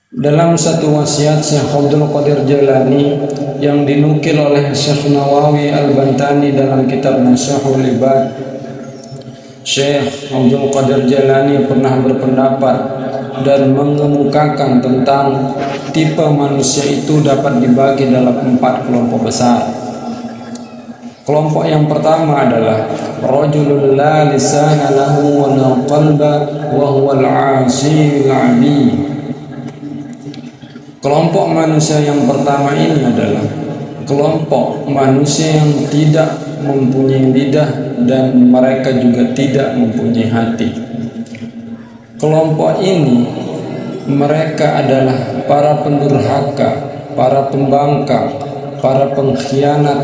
Dalam satu wasiat Syekh Abdul Qadir Jailani yang dinukil oleh Syekh Nawawi Al-Bantani dalam kitab Nashahul Ibad, Syekh Abdul Qadir Jailani pernah berpendapat dan mengemukakan tentang tipe manusia itu dapat dibagi dalam 4 kelompok besar. Kelompok yang pertama adalah rajulun la lisana lahu wa la qalba wa huwa al-'asi al-'ali. Kelompok manusia yang pertama ini adalah kelompok manusia yang tidak mempunyai lidah dan mereka juga tidak mempunyai hati. Kelompok ini mereka adalah para pendurhaka, para pembangkang, para pengkhianat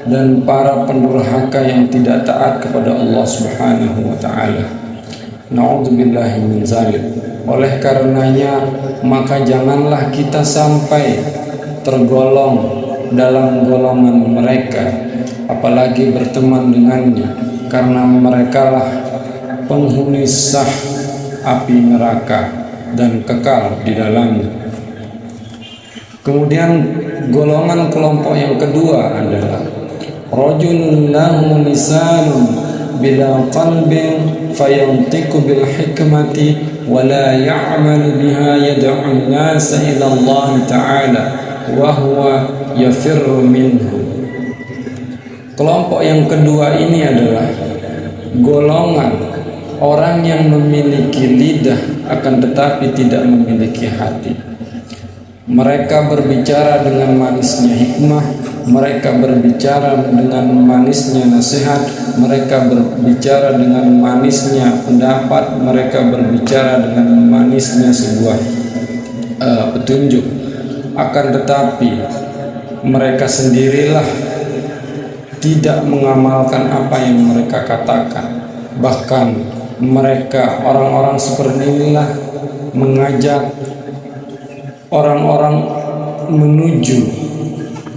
dan para pendurhaka yang tidak taat kepada Allah Subhanahu wa taala. Na'udzubillahi min zalik. Oleh karenanya maka janganlah kita sampai tergolong dalam golongan mereka, apalagi berteman dengannya, karena merekalah penghuni sah api neraka dan kekal di dalamnya. Kemudian golongan kelompok yang kedua adalah rajulun lahu lisanun bila qalbin fayantiqu bil hikmati wa la ya'malu biha yad'u an-nasa ila Allah ta'ala wa huwa yafirru minhu. Kelompok yang kedua ini adalah golongan orang yang memiliki lidah akan tetapi tidak memiliki hati. Mereka berbicara dengan manisnya hikmah, mereka berbicara dengan manisnya nasihat, mereka berbicara dengan manisnya pendapat, mereka berbicara dengan manisnya sebuah petunjuk. Akan tetapi mereka sendirilah tidak mengamalkan apa yang mereka katakan. Bahkan mereka orang-orang seperti inilah mengajak orang-orang menuju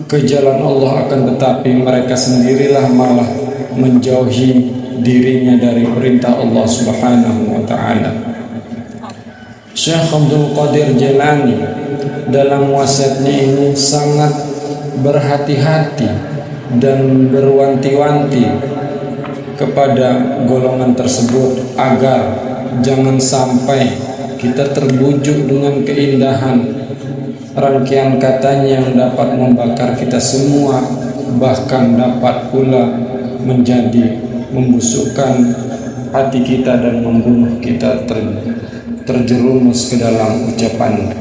ke jalan Allah, akan tetapi mereka sendirilah malah menjauhi dirinya dari perintah Allah Subhanahu wa taala. Syekh Abdul Qadir Jailani dalam wasiatnya ini sangat berhati-hati dan berwanti-wanti kepada golongan tersebut agar jangan sampai kita terbujuk dengan keindahan rangkaian katanya yang dapat membakar kita semua, bahkan dapat pula menjadi membusukkan hati kita dan membunuh kita terjerumus ke dalam ucapan.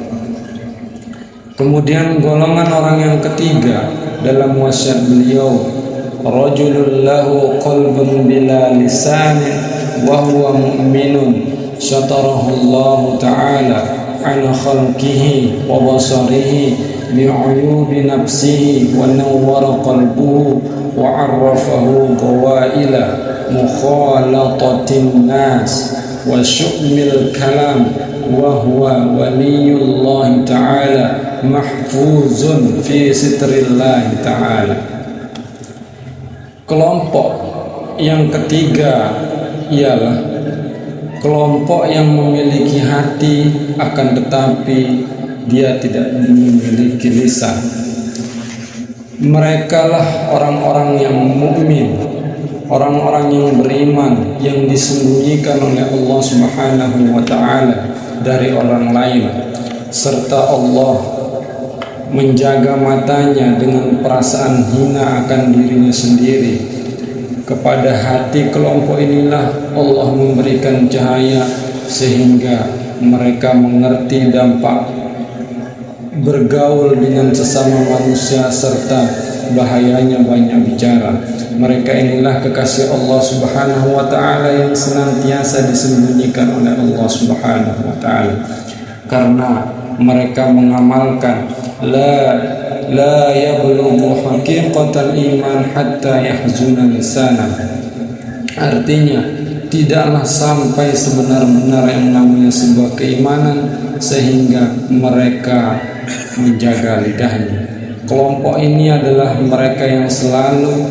Kemudian golongan orang yang ketiga dalam wasiat beliau, rajulun lahu qalbun bila lisanin wa huwa mu'minun syatarahu Allah ta'ala ala khalqihi wa basarihi bi'uyubi nafsihi wa nawwara qalbuhu wa arrafahu qawaila mukhalatatin nas wa syu'mil kalam wa huwa waliyullah ta'ala mahfuzun fi sitrillah ta'ala. Kelompok yang ketiga ialah kelompok yang memiliki hati akan tetapi dia tidak memiliki lisan. Merekalah orang-orang yang mukmin, orang-orang yang beriman, yang disembunyikan oleh Allah Subhanahu wa taala dari orang lain, serta Allah menjaga matanya dengan perasaan hina akan dirinya sendiri. Kepada hati kelompok inilah Allah memberikan cahaya sehingga mereka mengerti dampak bergaul dengan sesama manusia serta bahayanya banyak bicara. Mereka inilah kekasih Allah Subhanahu wa taala yang senantiasa disembunyikan oleh Allah Subhanahu wa taala, karena mereka mengamalkan la yablughu haqiqatal iman hatta yahzuna lisana. Artinya tidaklah sampai sebenar-benar yang namanya sebuah keimanan sehingga mereka menjaga lidahnya. Kelompok ini adalah mereka yang selalu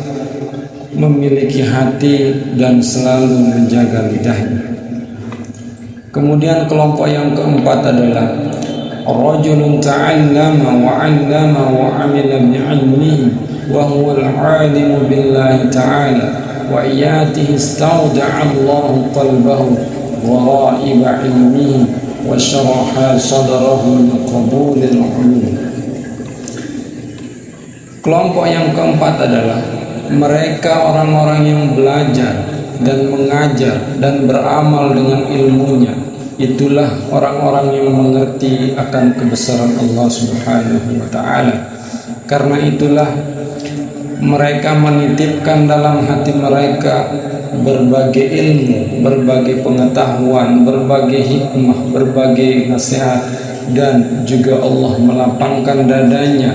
memiliki hati dan selalu menjaga lidahnya. Kemudian kelompok yang keempat adalah rajulun ta'allama wa 'allama wa 'amila bi'ilmihi wa huwa al-'alimu billahi ta'ala wa iyatihi istawda'a Allahu qalbahu wa ra'iba 'ilmihi wa syaraha sadrahu li qabulil 'ulum. Kelompok yang keempat adalah mereka orang-orang yang belajar dan mengajar dan beramal dengan ilmunya. Itulah orang-orang yang mengerti akan kebesaran Allah Subhanahu wa ta'ala. Karena itulah mereka menitipkan dalam hati mereka berbagai ilmu, berbagai pengetahuan, berbagai hikmah, berbagai nasihat, dan juga Allah melapangkan dadanya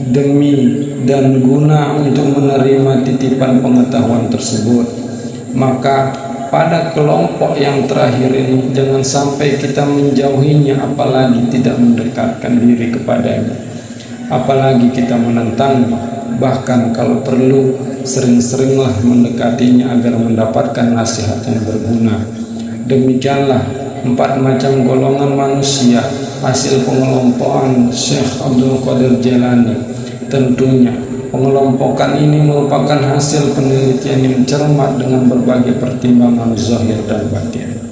demi dan guna untuk menerima titipan pengetahuan tersebut. Maka pada kelompok yang terakhir ini jangan sampai kita menjauhinya, apalagi tidak mendekatkan diri kepadanya, apalagi kita menentangnya. Bahkan kalau perlu sering-seringlah mendekatinya agar mendapatkan nasihat yang berguna. Demikianlah 4 macam golongan manusia hasil pengelompokan Syekh Abdul Qadir Jailani. Tentunya pengelompokan ini merupakan hasil penelitian yang cermat dengan berbagai pertimbangan zahir dan batin.